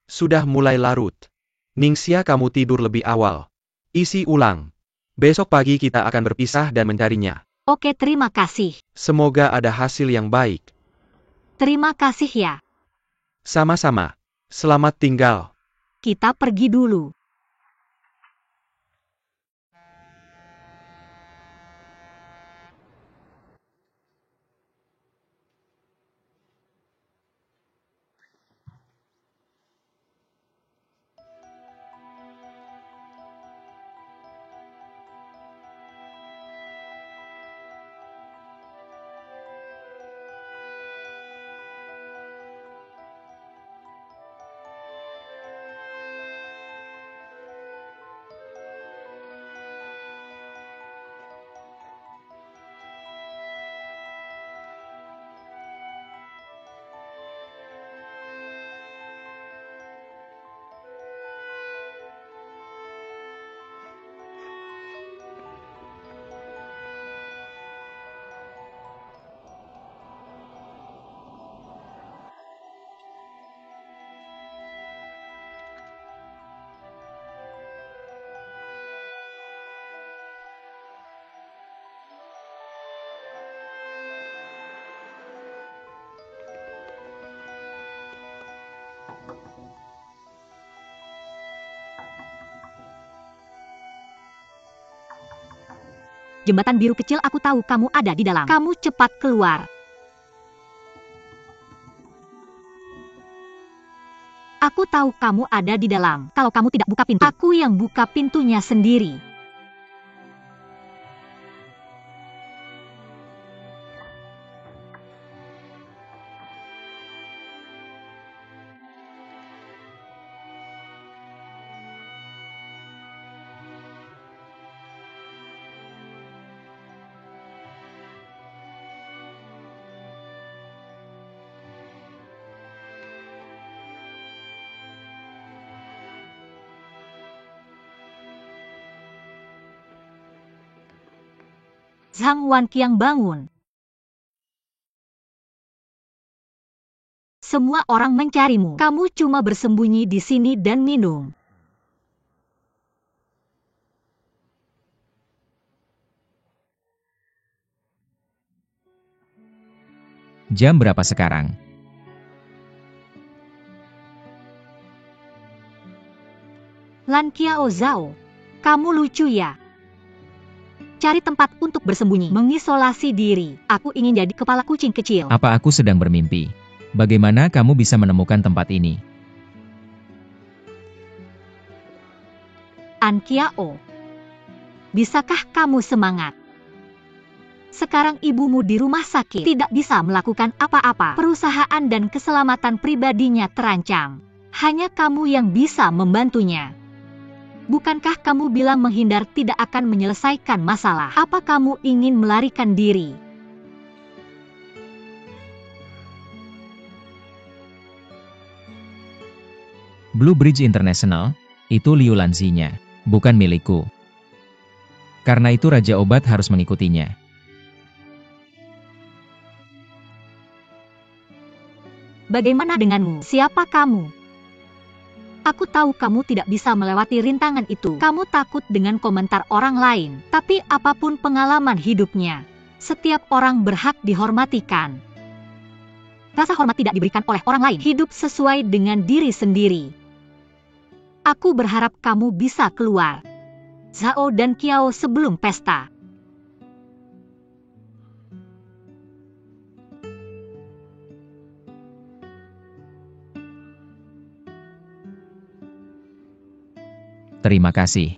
A: Sudah mulai larut. Ningxia, kamu tidur lebih awal. Isi ulang. Besok pagi kita akan berpisah dan mencarinya.
B: Oke, terima kasih.
A: Semoga ada hasil yang baik.
B: Terima kasih ya.
A: Sama-sama. Selamat tinggal.
B: Kita pergi dulu. Jembatan biru kecil, aku tahu kamu ada di dalam. Kamu cepat keluar. Aku tahu kamu ada di dalam. Kalau kamu tidak buka pintu, aku yang buka pintunya sendiri. Zhang Wanqiang bangun. Semua orang mencarimu. Kamu cuma bersembunyi di sini dan minum.
C: Jam berapa sekarang?
B: Lan Qiao Zhao, kamu lucu ya. Cari tempat untuk bersembunyi, mengisolasi diri. Aku ingin jadi kepala kucing kecil.
C: Apa aku sedang bermimpi? Bagaimana kamu bisa menemukan tempat ini?
B: An Qiao, bisakah kamu semangat? Sekarang ibumu di rumah sakit, tidak bisa melakukan apa-apa. Perusahaan dan keselamatan pribadinya terancam. Hanya kamu yang bisa membantunya. Bukankah kamu bilang menghindar tidak akan menyelesaikan masalah? Apa kamu ingin melarikan diri?
C: Blue Bridge International, itu Liu Lanzinya, bukan milikku. Karena itu Raja Obat harus mengikutinya.
B: Bagaimana denganmu? Siapa kamu? Aku tahu kamu tidak bisa melewati rintangan itu. Kamu takut dengan komentar orang lain. Tapi apapun pengalaman hidupnya, setiap orang berhak dihormatikan. Rasa hormat tidak diberikan oleh orang lain. Hidup sesuai dengan diri sendiri. Aku berharap kamu bisa keluar. Zhao dan Qiao sebelum pesta.
C: Terima kasih.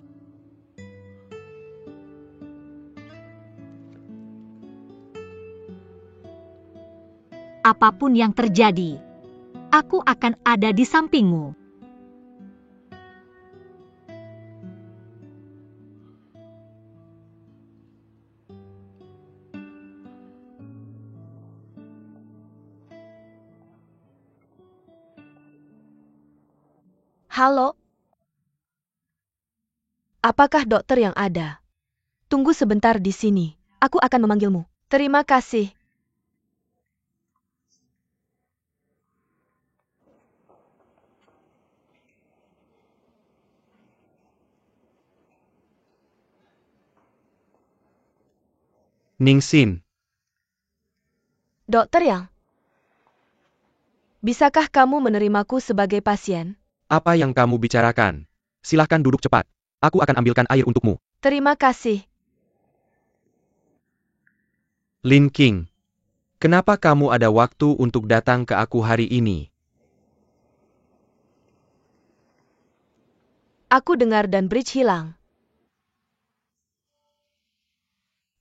B: Apapun yang terjadi, aku akan ada di sampingmu.
D: Halo? Apakah dokter yang ada? Tunggu sebentar di sini. Aku akan memanggilmu. Terima kasih.
A: Ningsin,
D: Dokter Yang, bisakah kamu menerimaku sebagai pasien?
A: apa yang kamu bicarakan? Silahkan duduk cepat. Aku akan ambilkan air untukmu.
D: Terima kasih.
A: Lin King, kenapa kamu ada waktu untuk datang ke aku hari ini?
D: Aku dengar dan Bridge hilang.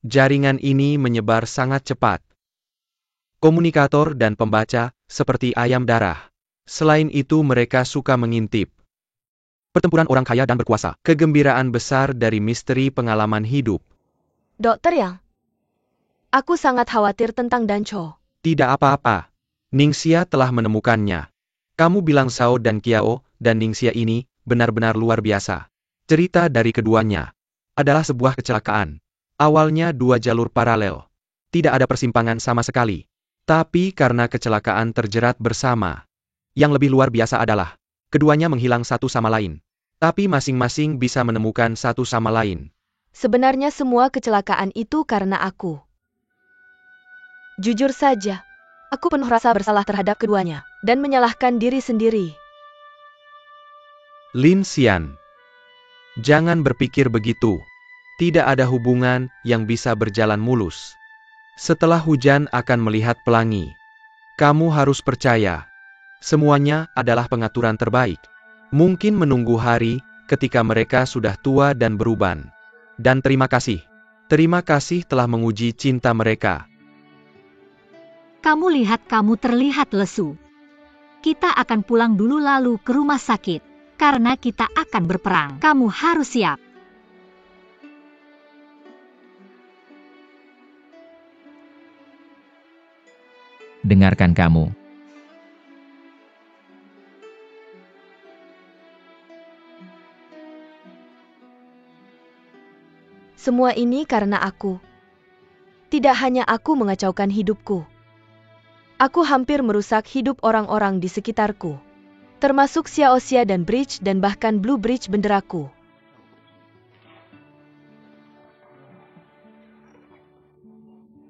A: Jaringan ini menyebar sangat cepat. Komunikator dan pembaca, seperti ayam darah. Selain itu mereka suka mengintip. Pertempuran orang kaya dan berkuasa. Kegembiraan besar dari misteri pengalaman hidup.
D: Dokter Yang, aku sangat khawatir tentang Dancho.
A: Tidak apa-apa. Ningxia telah menemukannya. Kamu bilang Sao dan Kiao, dan Ningxia ini, benar-benar luar biasa. Cerita dari keduanya adalah sebuah kecelakaan. Awalnya 2 jalur paralel. Tidak ada persimpangan sama sekali. Tapi karena kecelakaan terjerat bersama. Yang lebih luar biasa adalah, keduanya menghilang satu sama lain. Tapi masing-masing bisa menemukan satu sama lain.
D: Sebenarnya semua kecelakaan itu karena aku. Jujur saja, aku penuh rasa bersalah terhadap keduanya, dan menyalahkan diri sendiri.
A: Lin Xian, jangan berpikir begitu. Tidak ada hubungan yang bisa berjalan mulus. Setelah hujan akan melihat pelangi. Kamu harus percaya. Semuanya adalah pengaturan terbaik. Mungkin menunggu hari ketika mereka sudah tua dan beruban. Dan terima kasih. Terima kasih telah menguji cinta mereka.
B: Kamu lihat kamu terlihat lesu. Kita akan pulang dulu lalu ke rumah sakit. Karena kita akan berperang. Kamu harus siap.
C: Dengarkan kamu.
D: Semua ini karena aku. Tidak hanya aku mengacaukan hidupku. Aku hampir merusak hidup orang-orang di sekitarku. Termasuk Xiaoxia dan Bridge dan bahkan Blue Bridge benderaku.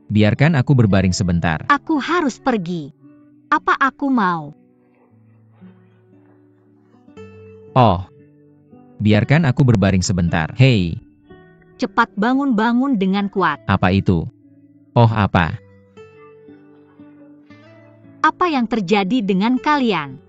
C: Biarkan aku berbaring sebentar.
B: Aku harus pergi. Apa aku mau?
C: Oh. Biarkan aku berbaring sebentar. Hei,
B: Cepat bangun-bangun dengan kuat.
C: apa itu? Oh, apa?
B: Apa yang terjadi dengan kalian?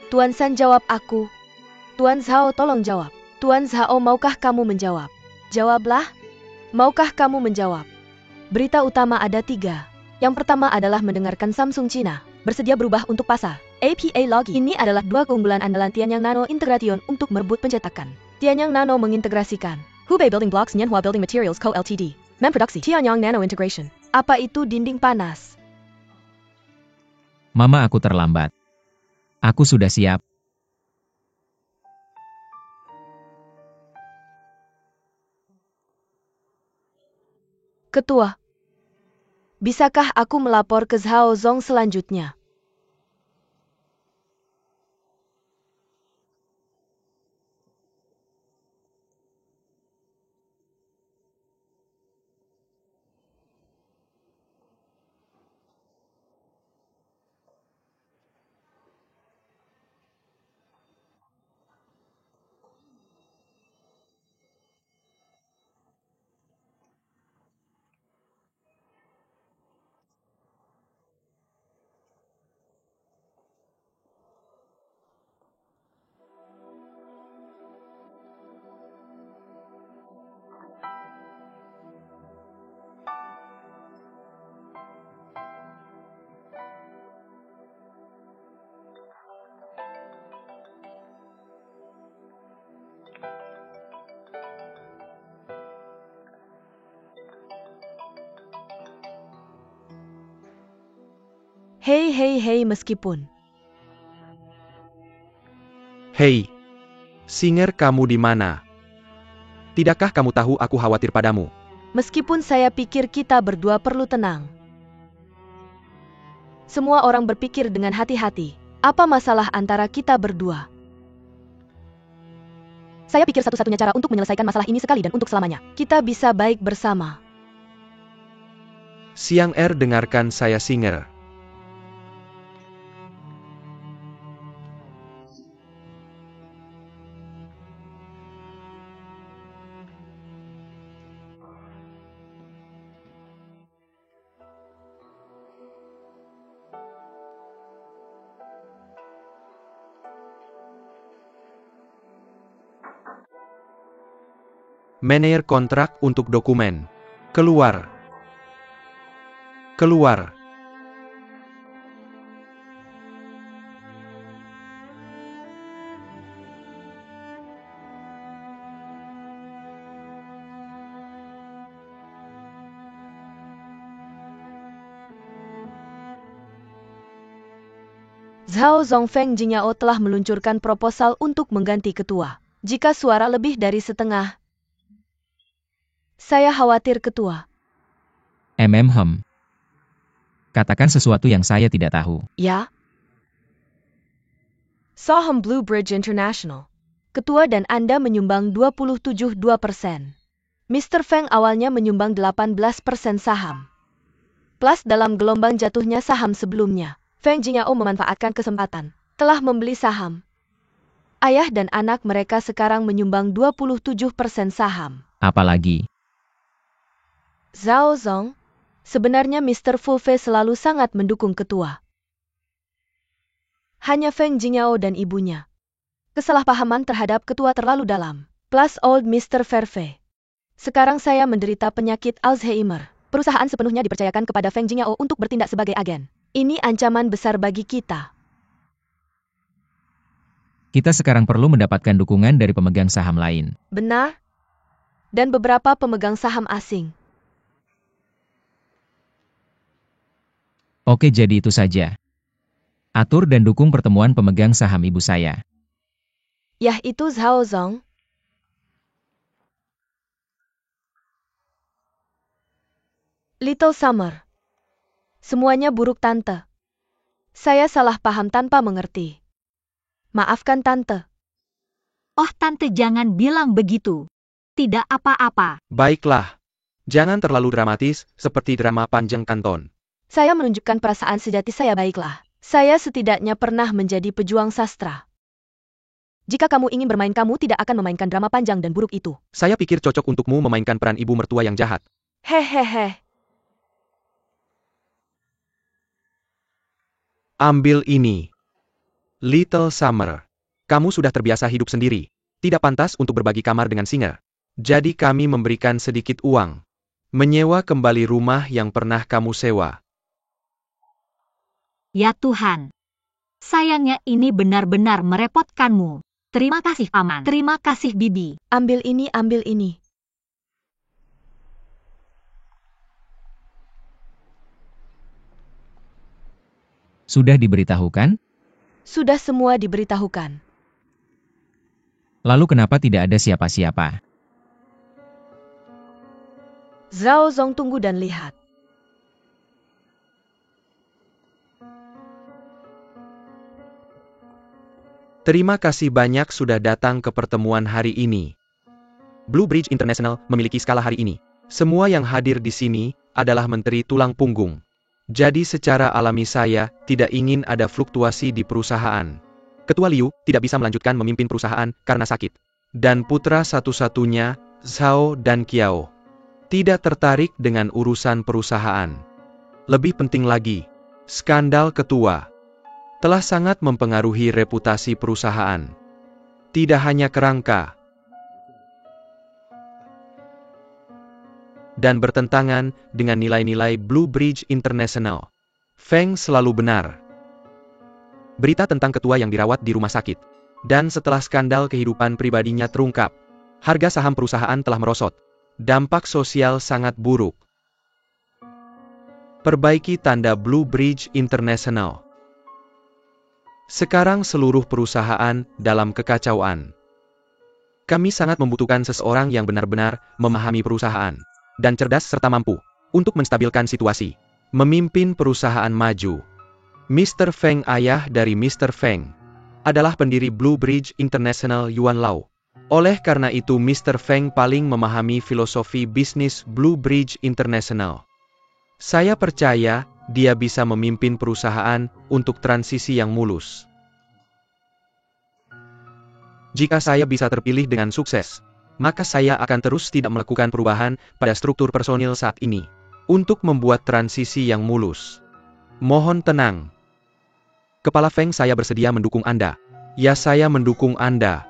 D: Tuan San jawab aku. Tuan Zhao tolong jawab. Tuan Zhao, maukah kamu menjawab? Jawablah. Maukah kamu menjawab? Berita utama ada 3. Yang pertama adalah mendengarkan Samsung Cina bersedia berubah untuk pasar. APA Logi ini adalah 2 keunggulan andalan Tianyang Nano Integration untuk merebut pencetakan. Tianyang Nano mengintegrasikan Hubei Building Blocks Nianhua Building Materials Co Ltd. Memproduksi Tianyang Nano Integration. Apa itu dinding panas?
C: Mama, aku terlambat. Aku sudah siap.
D: Ketua, bisakah aku melapor ke Zhao Zong selanjutnya? Hei, meskipun.
A: Hei, Singer, kamu di mana? Tidakkah kamu tahu aku khawatir padamu?
D: Meskipun saya pikir kita berdua perlu tenang. Semua orang berpikir dengan hati-hati. Apa masalah antara kita berdua? Saya pikir satu-satunya cara untuk menyelesaikan masalah ini sekali dan untuk selamanya. Kita bisa baik bersama.
A: Siang dengarkan saya Singer. Manajer kontrak untuk dokumen. Keluar. Keluar.
D: Zhao Zongfeng Jinyao telah meluncurkan proposal untuk mengganti ketua. Jika suara lebih dari setengah, saya khawatir ketua.
C: Katakan sesuatu yang saya tidak tahu.
D: Ya? Saham Blue Bridge International. Ketua dan Anda menyumbang 27,2%. Mr. Feng awalnya menyumbang 18% saham. Plus dalam gelombang jatuhnya saham sebelumnya, Feng Jinyao memanfaatkan kesempatan, telah membeli saham. Ayah dan anak mereka sekarang menyumbang 27% saham.
C: Apalagi?
D: Zhao Zong, sebenarnya Mr. Fu Fei selalu sangat mendukung ketua. Hanya Feng Jinyao dan ibunya. Kesalahpahaman terhadap ketua terlalu dalam. Plus old Mr. Fairfei. Sekarang saya menderita penyakit Alzheimer. Perusahaan sepenuhnya dipercayakan kepada Feng Jinyao untuk bertindak sebagai agen. Ini ancaman besar bagi kita.
C: Kita sekarang perlu mendapatkan dukungan dari pemegang saham lain.
D: Benar? Dan beberapa pemegang saham asing.
C: Oke, jadi itu saja. Atur dan dukung pertemuan pemegang saham ibu saya.
D: Yaitu Zhao Zong. Little Summer. Semuanya buruk tante. Saya salah paham tanpa mengerti. Maafkan tante.
B: Oh tante jangan bilang begitu. Tidak apa-apa.
A: Baiklah. Jangan terlalu dramatis, seperti drama panjang kanton.
D: Saya menunjukkan perasaan sejati saya baiklah. Saya setidaknya pernah menjadi pejuang sastra. Jika kamu ingin bermain, kamu tidak akan memainkan drama panjang dan buruk itu.
A: Saya pikir cocok untukmu memainkan peran ibu mertua yang jahat.
D: Hehehe.
A: Ambil ini. Little Summer. Kamu sudah terbiasa hidup sendiri. Tidak pantas untuk berbagi kamar dengan Singer. Jadi kami memberikan sedikit uang. Menyewa kembali rumah yang pernah kamu sewa.
B: Ya Tuhan. Sayangnya ini benar-benar merepotkanmu. Terima kasih Paman. Terima kasih Bibi.
D: Ambil ini, ambil ini.
C: Sudah diberitahukan?
D: Sudah semua diberitahukan.
C: Lalu kenapa tidak ada siapa-siapa?
D: Zhao Zong tunggu dan lihat.
A: Terima kasih banyak sudah datang ke pertemuan hari ini. Blue Bridge International memiliki skala hari ini. Semua yang hadir di sini adalah menteri tulang punggung. Jadi secara alami saya tidak ingin ada fluktuasi di perusahaan. Ketua Liu tidak bisa melanjutkan memimpin perusahaan karena sakit. Dan putra satu-satunya, Zhao dan Qiao, tidak tertarik dengan urusan perusahaan. Lebih penting lagi, skandal ketua telah sangat mempengaruhi reputasi perusahaan. Tidak hanya kerangka dan bertentangan dengan nilai-nilai Blue Bridge International. Feng selalu benar. Berita tentang ketua yang dirawat di rumah sakit. Dan setelah skandal kehidupan pribadinya terungkap, harga saham perusahaan telah merosot. Dampak sosial sangat buruk. Perbaiki tanda Blue Bridge International. Sekarang seluruh perusahaan dalam kekacauan. Kami sangat membutuhkan seseorang yang benar-benar memahami perusahaan dan cerdas serta mampu untuk menstabilkan situasi. Memimpin perusahaan maju. Mr. Feng, ayah dari Mr. Feng, adalah pendiri Blue Bridge International Yuan Lau. Oleh karena itu Mr. Feng paling memahami filosofi bisnis Blue Bridge International. Saya percaya dia bisa memimpin perusahaan untuk transisi yang mulus. Jika saya bisa terpilih dengan sukses, maka saya akan terus tidak melakukan perubahan pada struktur personil saat ini, untuk membuat transisi yang mulus. Mohon tenang. Kepala Feng, saya bersedia mendukung Anda. Ya, saya mendukung Anda.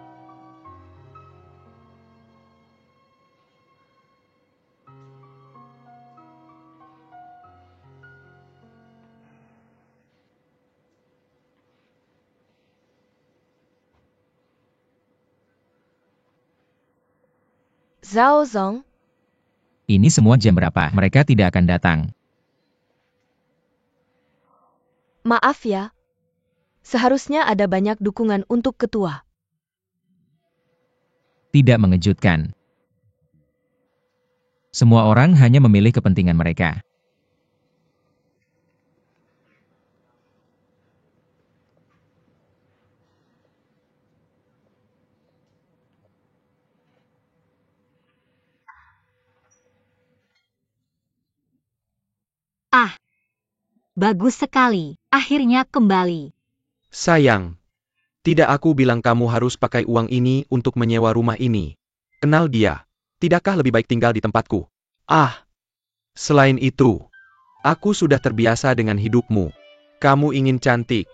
D: Zhao Zong,
C: Ini semua jam berapa? Mereka tidak akan datang.
D: maaf ya. Seharusnya ada banyak dukungan untuk ketua.
C: Tidak mengejutkan. Semua orang hanya memilih kepentingan mereka.
B: Ah, bagus sekali. Akhirnya kembali.
A: Sayang. Tidak, aku bilang kamu harus pakai uang ini untuk menyewa rumah ini. Kenal dia. Tidakkah lebih baik tinggal di tempatku? Ah. Selain itu, aku sudah terbiasa dengan hidupmu. Kamu ingin cantik.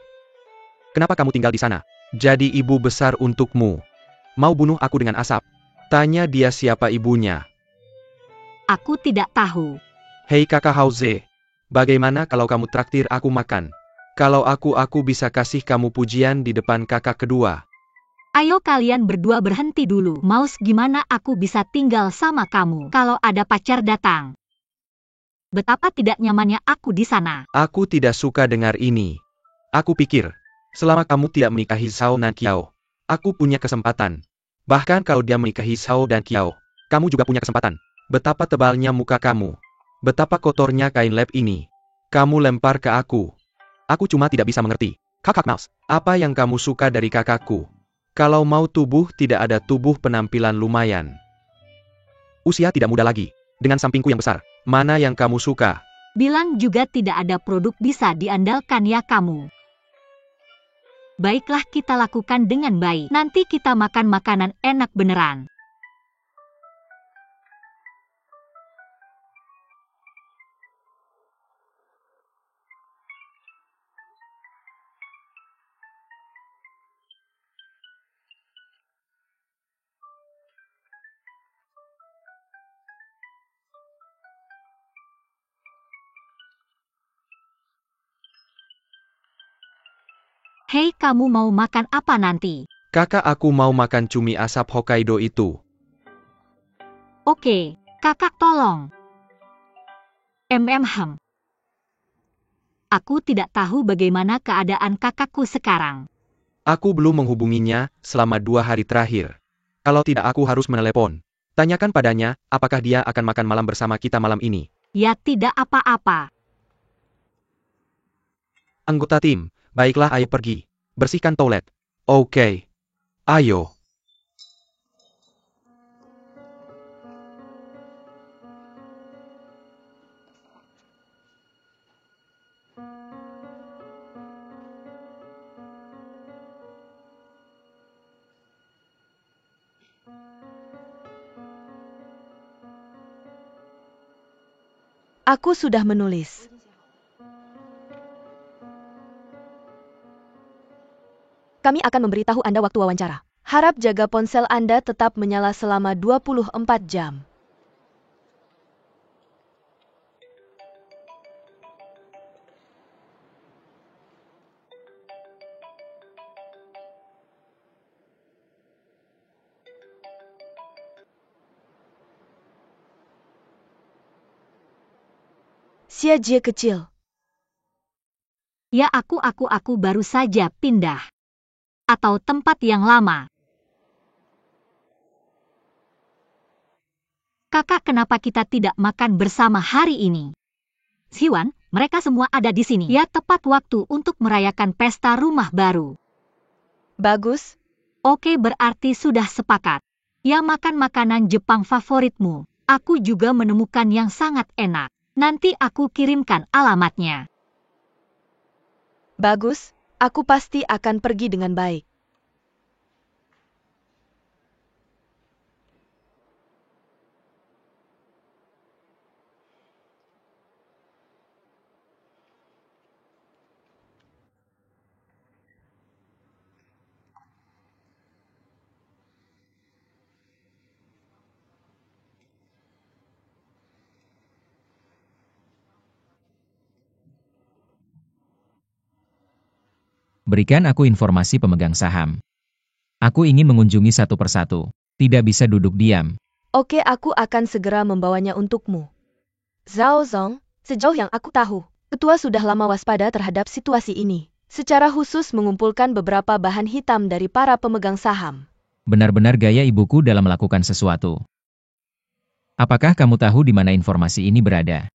A: Kenapa kamu tinggal di sana? Jadi ibu besar untukmu. Mau bunuh aku dengan asap? Tanya dia siapa ibunya.
B: Aku tidak tahu.
A: Hei kakak Hauze. Bagaimana kalau kamu traktir aku makan? Kalau aku bisa kasih kamu pujian di depan kakak kedua.
B: Ayo kalian berdua berhenti dulu. Maus, gimana aku bisa tinggal sama kamu kalau ada pacar datang? Betapa tidak nyamannya aku di sana.
A: Aku tidak suka dengar ini. Aku pikir, selama kamu tidak menikahi Zhao dan Qiao, aku punya kesempatan. Bahkan kalau dia menikahi Zhao dan Qiao, kamu juga punya kesempatan. Betapa tebalnya muka kamu. Betapa kotornya kain lab ini. Kamu lempar ke aku. Aku cuma tidak bisa mengerti. Kakak Mouse, apa yang kamu suka dari kakakku? Kalau mau tubuh, tidak ada tubuh penampilan lumayan. Usia tidak muda lagi. Dengan sampingku yang besar, mana yang kamu suka?
B: Bilang juga tidak ada produk bisa diandalkan ya kamu. Baiklah, kita lakukan dengan baik. Nanti kita makan makanan enak beneran. Hei, kamu mau makan apa nanti?
A: Kakak, aku mau makan cumi asap Hokkaido itu.
B: Oke, kakak tolong. Aku tidak tahu bagaimana keadaan kakakku sekarang.
A: Aku belum menghubunginya selama 2 hari terakhir. Kalau tidak, aku harus menelepon. Tanyakan padanya, apakah dia akan makan malam bersama kita malam ini.
B: Ya tidak apa-apa.
A: Anggota tim, baiklah ayo pergi. Bersihkan toilet. Oke. Ayo.
D: Aku sudah menulis. Kami akan memberitahu Anda waktu wawancara. Harap jaga ponsel Anda tetap menyala selama 24 jam. Siajie kecil.
B: Ya aku baru saja pindah. Atau tempat yang lama. Kakak, kenapa kita tidak makan bersama hari ini? Siwan, mereka semua ada di sini. Ya tepat waktu untuk merayakan pesta rumah baru.
D: Bagus.
B: Oke, berarti sudah sepakat. Ya makan makanan Jepang favoritmu. Aku juga menemukan yang sangat enak. Nanti aku kirimkan alamatnya.
D: Bagus, aku pasti akan pergi dengan baik.
C: Berikan aku informasi pemegang saham. Aku ingin mengunjungi satu persatu. Tidak bisa duduk diam.
D: Oke, aku akan segera membawanya untukmu. Zhao Zong, sejauh yang aku tahu, ketua sudah lama waspada terhadap situasi ini. Secara khusus mengumpulkan beberapa bahan hitam dari para pemegang saham.
C: Benar-benar gaya ibuku dalam melakukan sesuatu. Apakah kamu tahu di mana informasi ini berada?